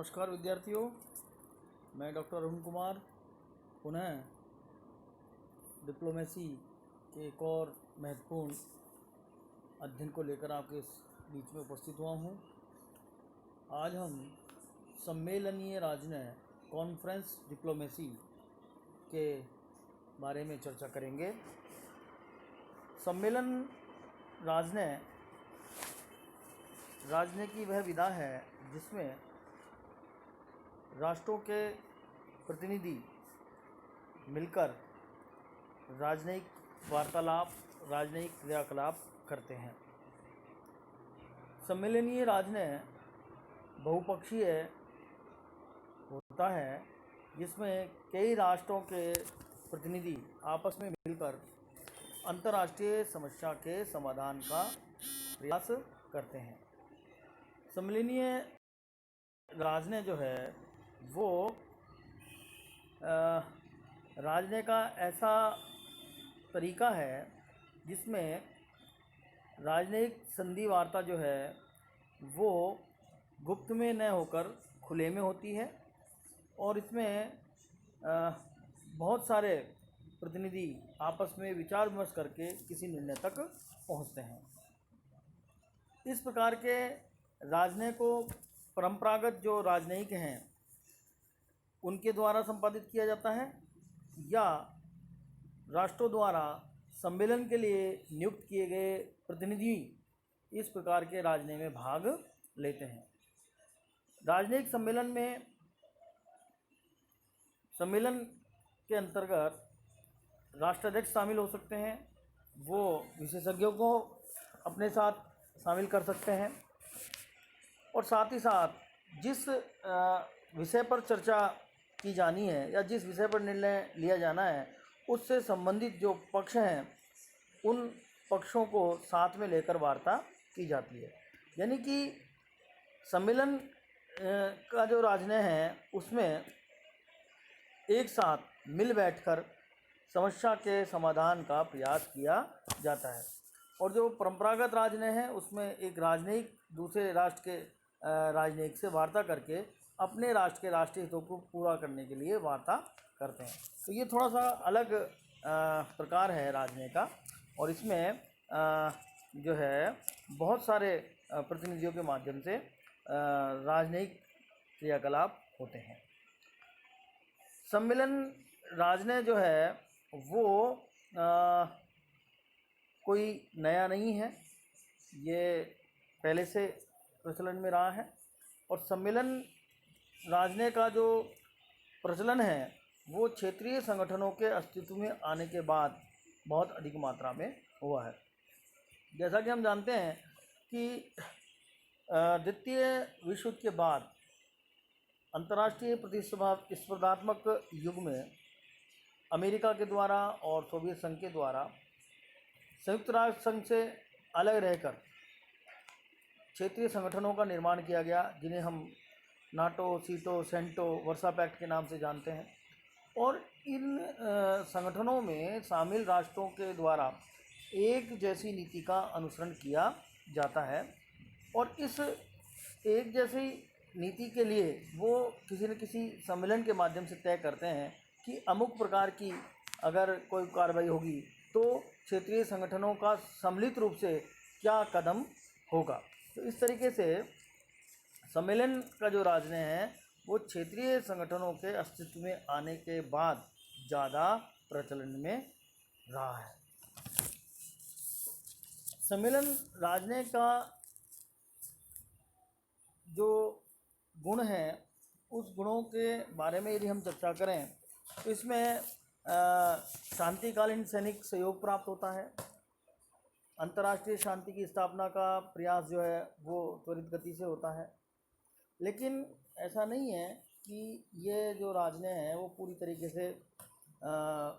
नमस्कार विद्यार्थियों, मैं डॉक्टर अरुण कुमार पुनः डिप्लोमेसी के एक और महत्वपूर्ण अध्ययन को लेकर आपके बीच में उपस्थित हुआ हूँ। आज हम सम्मेलनीय राजनय कॉन्फ्रेंस डिप्लोमेसी के बारे में चर्चा करेंगे। सम्मेलन राजनय की वह विधा है जिसमें राष्ट्रों के प्रतिनिधि मिलकर राजनयिक वार्तालाप, राजनयिक क्रियाकलाप करते हैं। सम्मेलनीय राजनय बहुपक्षीय होता है जिसमें कई राष्ट्रों के प्रतिनिधि आपस में मिलकर अंतर्राष्ट्रीय समस्या के समाधान का प्रयास करते हैं। सम्मेलनीय राजनय जो है वो राजनय का ऐसा तरीका है जिसमें राजनयिक संधि वार्ता जो है वो गुप्त में न होकर खुले में होती है और इसमें बहुत सारे प्रतिनिधि आपस में विचार विमर्श करके किसी निर्णय तक पहुंचते हैं। इस प्रकार के राजनय को परंपरागत जो राजनयिक हैं उनके द्वारा संपादित किया जाता है या राष्ट्रों द्वारा सम्मेलन के लिए नियुक्त किए गए प्रतिनिधि इस प्रकार के राजनय में भाग लेते हैं। राजनयिक सम्मेलन के अंतर्गत राष्ट्राध्यक्ष शामिल हो सकते हैं, वो विशेषज्ञों को अपने साथ शामिल कर सकते हैं और साथ ही साथ जिस विषय पर चर्चा की जानी है या जिस विषय पर निर्णय लिया जाना है उससे संबंधित जो पक्ष हैं उन पक्षों को साथ में लेकर वार्ता की जाती है। यानी कि सम्मेलन का जो राजनय है उसमें एक साथ मिल बैठकर समस्या के समाधान का प्रयास किया जाता है और जो परंपरागत राजनय है उसमें एक राजनयिक दूसरे राष्ट्र के राजनयिक से वार्ता करके अपने राष्ट्र के राष्ट्रीय हितों को पूरा करने के लिए वार्ता करते हैं। तो ये थोड़ा सा अलग प्रकार है राजनय का और इसमें जो है बहुत सारे प्रतिनिधियों के माध्यम से राजनयिक क्रियाकलाप होते हैं। सम्मेलन राजनय जो है वो कोई नया नहीं है, ये पहले से प्रचलन में रहा है और सम्मेलन राजनय का जो प्रचलन है वो क्षेत्रीय संगठनों के अस्तित्व में आने के बाद बहुत अधिक मात्रा में हुआ है। जैसा कि हम जानते हैं कि द्वितीय विश्व युद्ध के बाद अंतर्राष्ट्रीय प्रतिस्पर्धात्मक युग में अमेरिका के द्वारा और सोवियत संघ के द्वारा संयुक्त राष्ट्र संघ से अलग रहकर क्षेत्रीय संगठनों का निर्माण किया गया जिन्हें हम नाटो, सीटो, सेंटो, वर्सा पैक्ट के नाम से जानते हैं और इन संगठनों में शामिल राष्ट्रों के द्वारा एक जैसी नीति का अनुसरण किया जाता है और इस एक जैसी नीति के लिए वो किसी न किसी सम्मेलन के माध्यम से तय करते हैं कि अमुक प्रकार की अगर कोई कार्रवाई होगी तो क्षेत्रीय संगठनों का सम्मिलित रूप से क्या कदम होगा। तो इस तरीके से सम्मेलन का जो राजनय है वो क्षेत्रीय संगठनों के अस्तित्व में आने के बाद ज़्यादा प्रचलन में रहा है। सम्मेलन राजनय का जो गुण है उस गुणों के बारे में यदि हम चर्चा करें तो इसमें शांतिकालीन सैनिक सहयोग प्राप्त होता है, अंतर्राष्ट्रीय शांति की स्थापना का प्रयास जो है वो त्वरित गति से होता है। लेकिन ऐसा नहीं है कि ये जो राजनय है वो पूरी तरीके से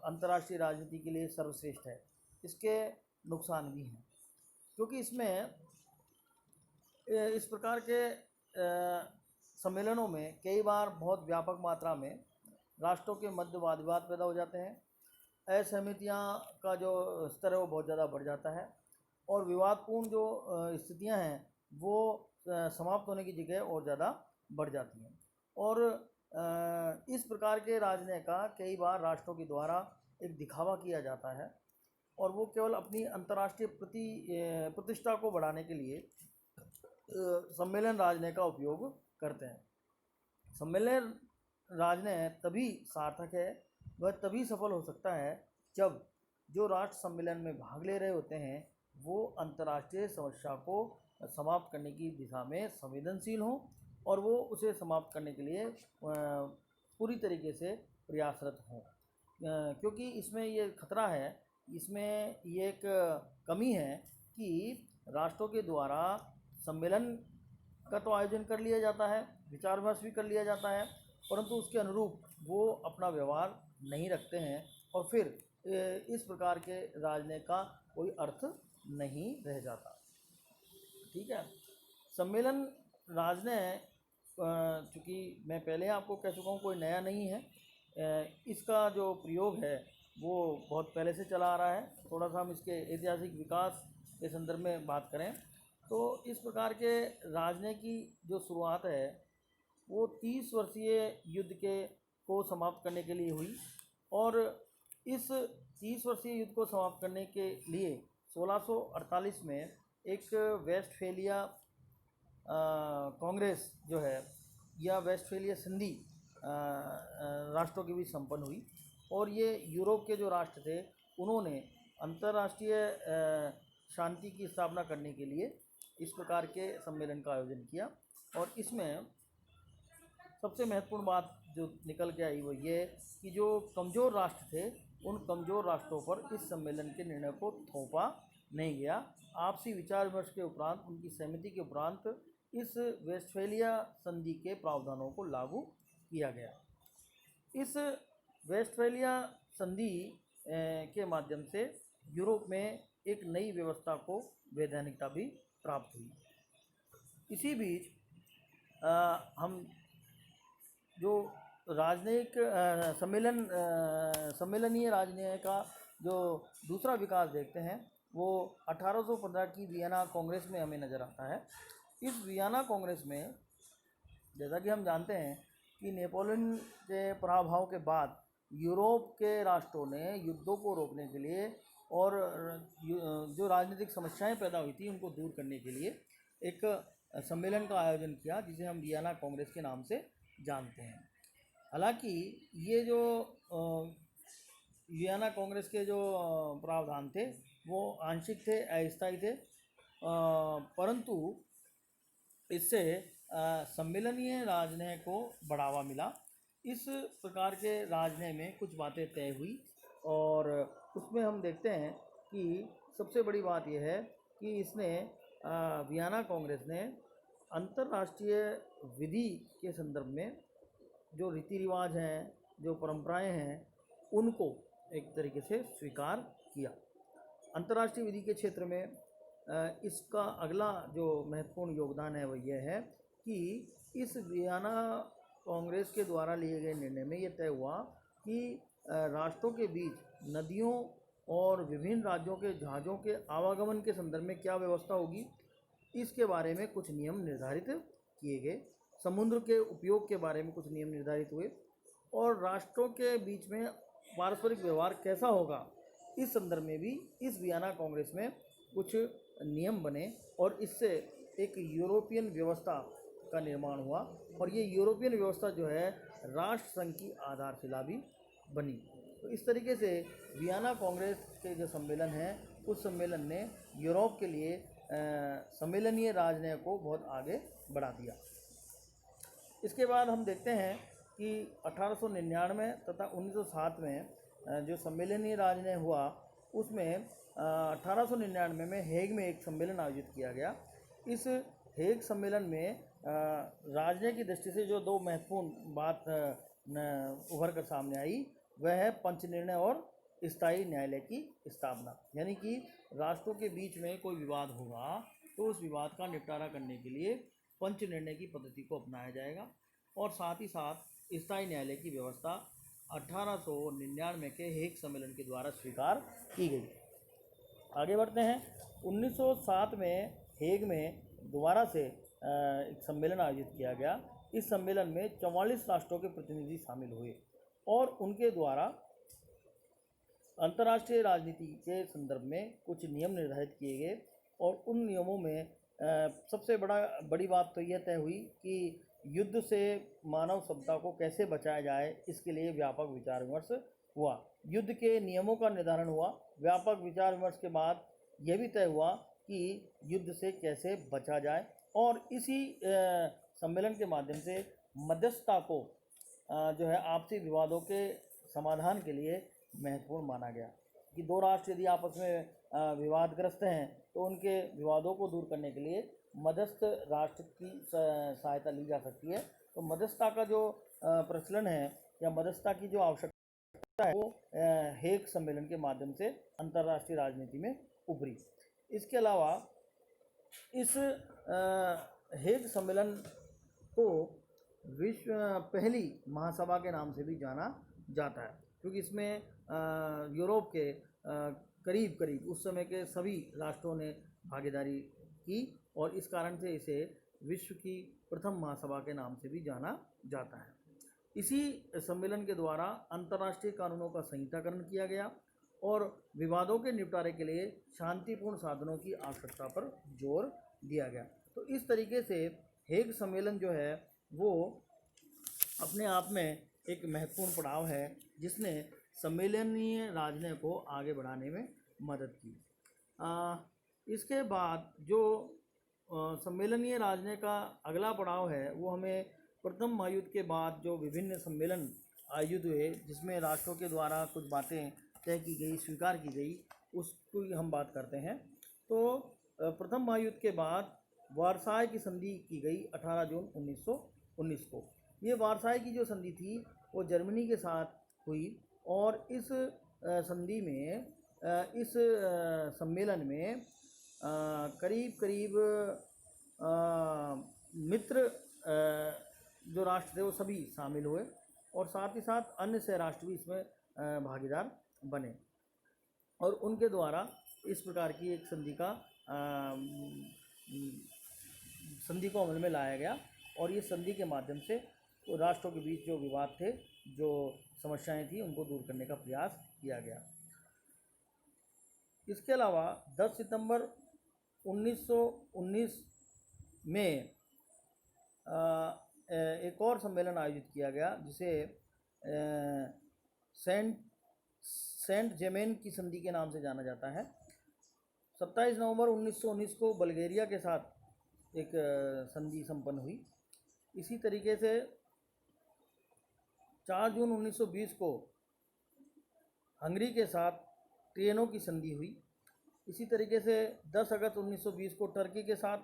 अंतर्राष्ट्रीय राजनीति के लिए सर्वश्रेष्ठ है। इसके नुकसान भी हैं क्योंकि इसमें इस प्रकार के सम्मेलनों में कई बार बहुत व्यापक मात्रा में राष्ट्रों के मध्य वाद विवाद पैदा हो जाते हैं, असहमतियाँ का जो स्तर है वो बहुत ज़्यादा बढ़ जाता है और विवादपूर्ण जो स्थितियां हैं वो समाप्त होने की जगह और ज़्यादा बढ़ जाती हैं। और इस प्रकार के राजनय का कई बार राष्ट्रों के द्वारा एक दिखावा किया जाता है और वो केवल अपनी अंतर्राष्ट्रीय प्रतिष्ठा को बढ़ाने के लिए सम्मेलन राजनय का उपयोग करते हैं। सम्मेलन राजनय तभी सार्थक है, वह तभी सफल हो सकता है जब जो राष्ट्र सम्मेलन में भाग ले रहे होते हैं वो अंतर्राष्ट्रीय समस्या को समाप्त करने की दिशा में संवेदनशील हों और वो उसे समाप्त करने के लिए पूरी तरीके से प्रयासरत हों, क्योंकि इसमें ये खतरा है, इसमें ये एक कमी है कि राष्ट्रों के द्वारा सम्मेलन का तो आयोजन कर लिया जाता है, विचार विमर्श भी कर लिया जाता है, परंतु उसके अनुरूप वो अपना व्यवहार नहीं रखते हैं और फिर इस प्रकार के राजनय का कोई अर्थ नहीं रह जाता। ठीक है, सम्मेलन राजनय चूँकि मैं पहले आपको कह चुका हूँ कोई नया नहीं है, इसका जो प्रयोग है वो बहुत पहले से चला आ रहा है। थोड़ा सा हम इसके ऐतिहासिक विकास के संदर्भ में बात करें तो इस प्रकार के राजनय की जो शुरुआत है वो 30 वर्षीय युद्ध को समाप्त करने के लिए हुई और इस 30 वर्षीय युद्ध को समाप्त करने के लिए 1648 में एक वेस्टफेलिया कांग्रेस जो है या वेस्टफेलिया संधि राष्ट्रों के बीच संपन्न हुई और ये यूरोप के जो राष्ट्र थे उन्होंने अंतर्राष्ट्रीय शांति की स्थापना करने के लिए इस प्रकार के सम्मेलन का आयोजन किया और इसमें सबसे महत्वपूर्ण बात जो निकल के आई वो ये कि जो कमज़ोर राष्ट्र थे उन कमज़ोर राष्ट्रों पर इस सम्मेलन के निर्णय को थोपा नहीं गया। आपसी विचार विमर्श के उपरांत, उनकी सहमति के उपरांत इस वेस्टफेलिया संधि के प्रावधानों को लागू किया गया। इस वेस्टफेलिया संधि के माध्यम से यूरोप में एक नई व्यवस्था को वैधानिकता भी प्राप्त हुई। इसी बीच हम जो राजनयिक सम्मेलनीय राजनय का जो दूसरा विकास देखते हैं वो 1815 की वियना कांग्रेस में हमें नज़र आता है। इस वियना कांग्रेस में जैसा कि हम जानते हैं कि नेपोलियन के पराभव के बाद यूरोप के राष्ट्रों ने युद्धों को रोकने के लिए और जो राजनीतिक समस्याएं पैदा हुई थी उनको दूर करने के लिए एक सम्मेलन का आयोजन किया जिसे हम वियना कांग्रेस के नाम से जानते हैं। हालांकि ये जो वियना कांग्रेस के जो प्रावधान थे वो आंशिक थे, अस्थायी थे, परंतु इससे सम्मेलनीय राजनय को बढ़ावा मिला। इस प्रकार के राजनय में कुछ बातें तय हुई और उसमें हम देखते हैं कि सबसे बड़ी बात यह है कि इसने वियना कांग्रेस ने अंतर्राष्ट्रीय विधि के संदर्भ में जो रीति रिवाज हैं, जो परंपराएं हैं, उनको एक तरीके से स्वीकार किया। अंतर्राष्ट्रीय विधि के क्षेत्र में इसका अगला जो महत्वपूर्ण योगदान है वो यह है कि इस वियना कांग्रेस के द्वारा लिए गए निर्णय में यह तय हुआ कि राष्ट्रों के बीच नदियों और विभिन्न राज्यों के जहाज़ों के आवागमन के संदर्भ में क्या व्यवस्था होगी, इसके बारे में कुछ नियम निर्धारित किए गए। समुद्र के उपयोग के बारे में कुछ नियम निर्धारित हुए और राष्ट्रों के बीच में पारस्परिक व्यवहार कैसा होगा, इस संदर्भ में भी इस वियना कांग्रेस में कुछ नियम बने और इससे एक यूरोपियन व्यवस्था का निर्माण हुआ और ये यूरोपियन व्यवस्था जो है राष्ट्र संघ की आधारशिला भी बनी। तो इस तरीके से वियना कांग्रेस के जो सम्मेलन है उस सम्मेलन ने यूरोप के लिए सम्मेलनीय राजनय को बहुत आगे बढ़ा दिया। इसके बाद हम देखते हैं कि 1899 तथा 1907 में जो सम्मेलनीय राजनय हुआ उसमें 1899 में हेग में एक सम्मेलन आयोजित किया गया। इस हेग सम्मेलन में राजनय की दृष्टि से जो दो महत्वपूर्ण बात उभर कर सामने आई वह है पंच निर्णय और स्थायी न्यायालय की स्थापना। यानी कि राष्ट्रों के बीच में कोई विवाद होगा तो उस विवाद का निपटारा करने के लिए पंच निर्णय की पद्धति को अपनाया जाएगा और साथ ही साथ स्थायी न्यायालय की व्यवस्था 1899 के हेग सम्मेलन के द्वारा स्वीकार की गई। आगे बढ़ते हैं। 1907 में हेग में दोबारा से एक सम्मेलन आयोजित किया गया इस सम्मेलन में 44 राष्ट्रों के प्रतिनिधि शामिल हुए और उनके द्वारा अंतर्राष्ट्रीय राजनीति के संदर्भ में कुछ नियम निर्धारित किए गए और उन नियमों में सबसे बड़ी बात तो यह तय हुई कि युद्ध से मानव सभ्यता को कैसे बचाया जाए, इसके लिए व्यापक विचार विमर्श हुआ। युद्ध के नियमों का निर्धारण हुआ। व्यापक विचार विमर्श के बाद यह भी तय हुआ कि युद्ध से कैसे बचा जाए और इसी सम्मेलन के माध्यम से मध्यस्थता को जो है आपसी विवादों के समाधान के लिए महत्वपूर्ण माना गया कि दो राष्ट्र यदि आपस में विवादग्रस्त हैं तो उनके विवादों को दूर करने के लिए मध्यस्थ राष्ट्र की सहायता ली जा सकती है। तो मध्यस्थता का जो प्रचलन है या मध्यस्थता की जो आवश्यकता है वो हेग सम्मेलन के माध्यम से अंतर्राष्ट्रीय राजनीति में उभरी। इसके अलावा इस हेग सम्मेलन को विश्व पहली महासभा के नाम से भी जाना जाता है क्योंकि इसमें यूरोप के करीब करीब उस समय के सभी राष्ट्रों ने भागीदारी की और इस कारण से इसे विश्व की प्रथम महासभा के नाम से भी जाना जाता है। इसी सम्मेलन के द्वारा अंतर्राष्ट्रीय कानूनों का संहिताकरण किया गया और विवादों के निपटारे के लिए शांतिपूर्ण साधनों की आवश्यकता पर जोर दिया गया। तो इस तरीके से हेग सम्मेलन जो है वो अपने आप में एक महत्वपूर्ण पड़ाव है जिसने सम्मेलनीय राजनय को आगे बढ़ाने में मदद की। इसके बाद जो सम्मेलनीय राजनय का अगला पड़ाव है वो हमें प्रथम महायुद्ध के बाद जो विभिन्न सम्मेलन आयोजित हुए जिसमें राष्ट्रों के द्वारा कुछ बातें तय की गई, स्वीकार की गई, उसकी हम बात करते हैं। तो प्रथम महायुद्ध के बाद वारसाई की संधि की गई 18 जून 1919 को। ये वारसाई की जो संधि थी वो जर्मनी के साथ हुई और इस संधि में इस सम्मेलन में करीब करीब मित्र जो राष्ट्र थे वो सभी शामिल हुए और साथ ही साथ अन्य सह राष्ट्र भी इसमें भागीदार बने और उनके द्वारा इस प्रकार की एक संधि को अमल में लाया गया और ये संधि के माध्यम से तो राष्ट्रों के बीच जो विवाद थे, जो समस्याएं थी, उनको दूर करने का प्रयास किया गया। इसके अलावा 10 सितंबर 1919 में एक और सम्मेलन आयोजित किया गया जिसे सेंट जेमेन की संधि के नाम से जाना जाता है। 27 नवंबर 1919 को बल्गेरिया के साथ एक संधि संपन्न हुई। इसी तरीके से 4 जून 1920 को हंगरी के साथ ट्रिएनो की संधि हुई। इसी तरीके से 10 अगस्त 1920 को टर्की के साथ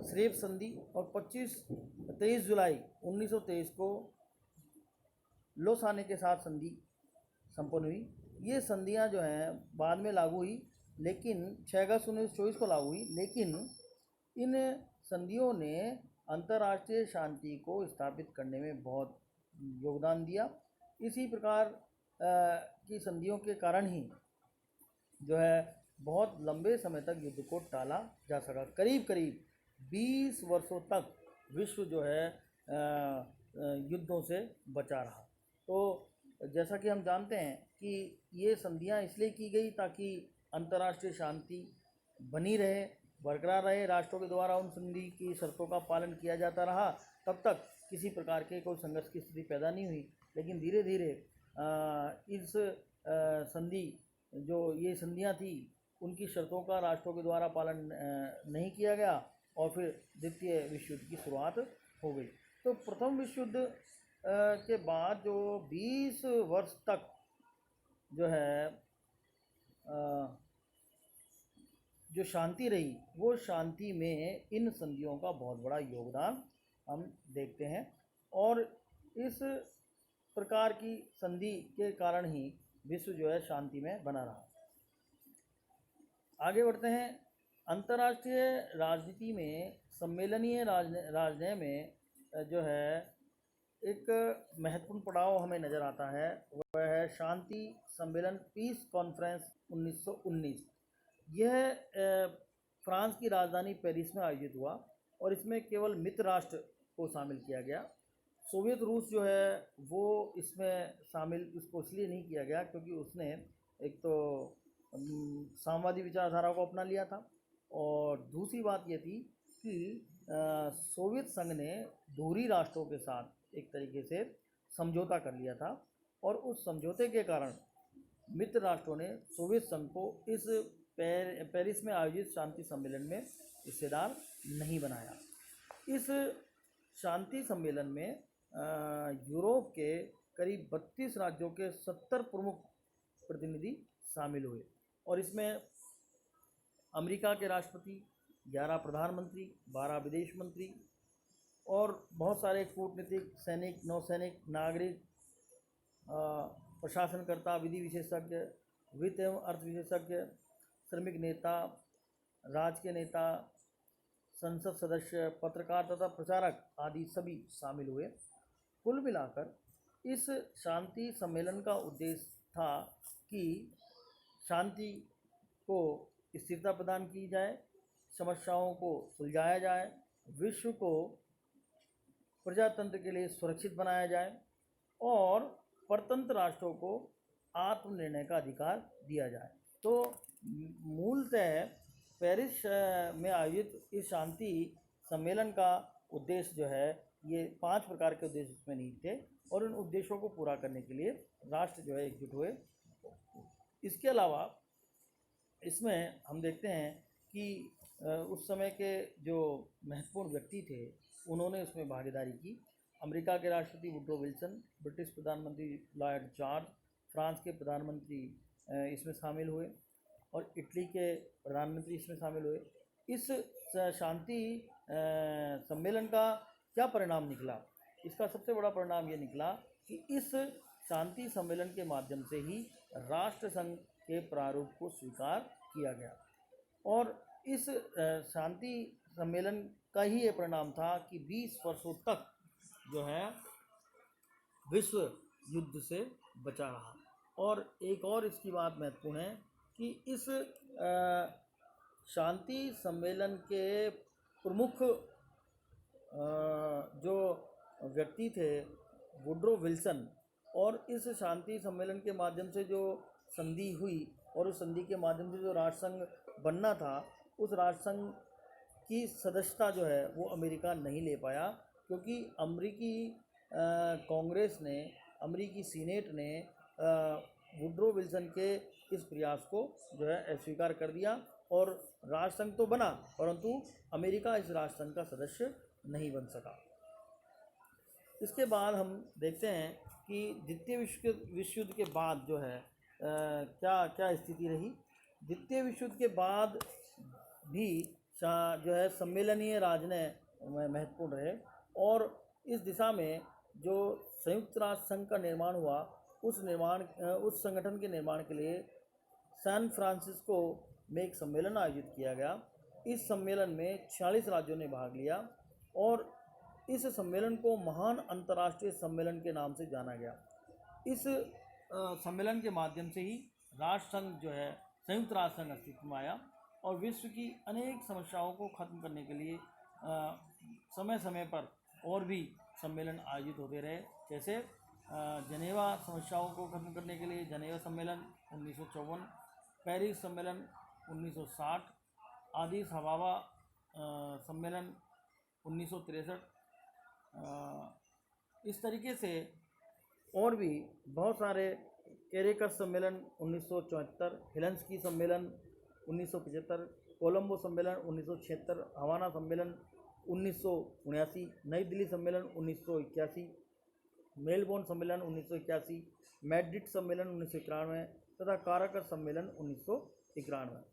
स्रेब संधि और 23 जुलाई 1923 को लोसाने के साथ संधि संपन्न हुई। ये संधियां जो हैं बाद में लागू हुई, लेकिन 6 अगस्त 1924 को लागू हुई, लेकिन इन संधियों ने अंतर्राष्ट्रीय शांति को स्थापित करने में बहुत योगदान दिया। इसी प्रकार की संधियों के कारण ही जो है बहुत लंबे समय तक युद्ध को टाला जा सका। करीब करीब 20 वर्षों तक विश्व जो है युद्धों से बचा रहा। तो जैसा कि हम जानते हैं कि ये संधियां इसलिए की गई ताकि अंतर्राष्ट्रीय शांति बनी रहे, बरकरार रहे। राष्ट्रों के द्वारा उन संधि की शर्तों का पालन किया जाता रहा, तब तक किसी प्रकार के कोई संघर्ष की स्थिति पैदा नहीं हुई। लेकिन धीरे धीरे इस संधि जो ये संधियां थी उनकी शर्तों का राष्ट्रों के द्वारा पालन नहीं किया गया और फिर द्वितीय विश्व युद्ध की शुरुआत हो गई। तो प्रथम विश्व युद्ध के बाद जो 20 वर्ष तक जो है जो शांति रही, वो शांति में इन संधियों का बहुत बड़ा योगदान हम देखते हैं और इस प्रकार की संधि के कारण ही विश्व जो है शांति में बना रहा। आगे बढ़ते हैं। अंतर्राष्ट्रीय राजनीति में सम्मेलनीय राजनय में जो है एक महत्वपूर्ण पड़ाव हमें नज़र आता है, वह है शांति सम्मेलन पीस कॉन्फ्रेंस 1919। यह फ्रांस की राजधानी पेरिस में आयोजित हुआ और इसमें केवल मित्र राष्ट्र को शामिल किया गया। सोवियत रूस जो है वो इसमें शामिल इसको इसलिए नहीं किया गया क्योंकि उसने एक तो साम्यवादी विचारधारा को अपना लिया था, और दूसरी बात ये थी कि सोवियत संघ ने दोहरी राष्ट्रों के साथ एक तरीके से समझौता कर लिया था, और उस समझौते के कारण मित्र राष्ट्रों ने सोवियत संघ को इस पेरिस में आयोजित शांति सम्मेलन में हिस्सेदार नहीं बनाया। इस शांति सम्मेलन में यूरोप के करीब 32 राज्यों के 70 प्रमुख प्रतिनिधि शामिल हुए, और इसमें अमेरिका के राष्ट्रपति, 11 प्रधानमंत्री, 12 विदेश मंत्री और बहुत सारे कूटनीतिक, सैनिक, नौसैनिक, नागरिक, प्रशासनकर्ता, विधि विशेषज्ञ, वित्त एवं अर्थ विशेषज्ञ, श्रमिक नेता, राज्य के नेता, संसद सदस्य, पत्रकार तथा प्रचारक आदि सभी शामिल हुए। कुल मिलाकर इस शांति सम्मेलन का उद्देश्य था कि शांति को स्थिरता प्रदान की जाए, समस्याओं को सुलझाया जाए, विश्व को प्रजातंत्र के लिए सुरक्षित बनाया जाए और परतंत्र राष्ट्रों को आत्मनिर्णय का अधिकार दिया जाए। तो मूलतः पेरिस में आयोजित इस शांति सम्मेलन का उद्देश्य जो है, ये 5 प्रकार के उद्देश्य इसमें निहित थे, और उन उद्देश्यों को पूरा करने के लिए राष्ट्र जो है एकजुट हुए। इसके अलावा इसमें हम देखते हैं कि उस समय के जो महत्वपूर्ण व्यक्ति थे उन्होंने इसमें भागीदारी की। अमेरिका के राष्ट्रपति वुड्रो विल्सन, ब्रिटिश प्रधानमंत्री लॉयड जॉर्ज, फ्रांस के प्रधानमंत्री इसमें शामिल हुए, और इटली के प्रधानमंत्री इसमें शामिल हुए। इस शांति सम्मेलन का क्या परिणाम निकला? इसका सबसे बड़ा परिणाम ये निकला कि इस शांति सम्मेलन के माध्यम से ही राष्ट्रसंघ के प्रारूप को स्वीकार किया गया, और इस शांति सम्मेलन का ही ये परिणाम था कि 20 वर्षों तक जो है विश्व युद्ध से बचा रहा। और एक और इसकी बात महत्वपूर्ण है कि इस शांति सम्मेलन के प्रमुख जो व्यक्ति थे वुड्रो विल्सन, और इस शांति सम्मेलन के माध्यम से जो संधि हुई और उस संधि के माध्यम से जो राष्ट्रसंघ बनना था, उस राष्ट्रसंघ की सदस्यता जो है वो अमेरिका नहीं ले पाया, क्योंकि अमेरिकी कांग्रेस ने, अमेरिकी सीनेट ने वुड्रो विल्सन के इस प्रयास को जो है अस्वीकार कर दिया, और राष्ट्रसंघ तो बना परंतु अमेरिका इस राष्ट्रसंघ का सदस्य नहीं बन सका। इसके बाद हम देखते हैं कि द्वितीय विश्व युद्ध के बाद जो है क्या स्थिति रही। द्वितीय विश्व युद्ध के बाद भी जो है सम्मेलनीय राजनय महत्वपूर्ण रहे, और इस दिशा में जो संयुक्त राष्ट्र संघ का निर्माण हुआ, उस संगठन के निर्माण के लिए सैन फ्रांसिस्को में एक सम्मेलन आयोजित किया गया। इस सम्मेलन में 46 राज्यों ने भाग लिया, और इस सम्मेलन को महान अंतर्राष्ट्रीय सम्मेलन के नाम से जाना गया। इस सम्मेलन के माध्यम से ही राष्ट्रसंघ जो है, संयुक्त राष्ट्र संघ अस्तित्व में आया, और विश्व की अनेक समस्याओं को ख़त्म करने के लिए समय समय पर और भी सम्मेलन आयोजित होते रहे। जैसे जनेवा समस्याओं को ख़त्म करने के लिए जनेवा सम्मेलन 1954, पेरिस सम्मेलन 1960, आदिस अबाबा सम्मेलन 1963। इस तरीके से और भी बहुत सारे, कैरेकस सम्मेलन 1974, हेलेंस्की सम्मेलन 1975, कोलंबो सम्मेलन 1976, हवाना सम्मेलन 1979, नई दिल्ली सम्मेलन 1981, मेलबोर्न सम्मेलन 1981, मैड्रिड सम्मेलन 1991 तथा काराकस सम्मेलन 1991।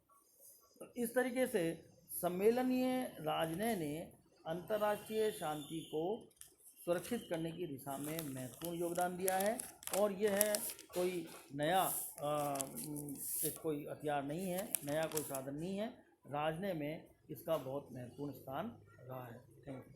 इस तरीके से सम्मेलनीय राजनय ने अंतर्राष्ट्रीय शांति को सुरक्षित करने की दिशा में महत्वपूर्ण योगदान दिया है, और यह है कोई नया कोई हथियार नहीं है, नया कोई साधन नहीं है। राजनय में इसका बहुत महत्वपूर्ण स्थान रहा है। Thank you.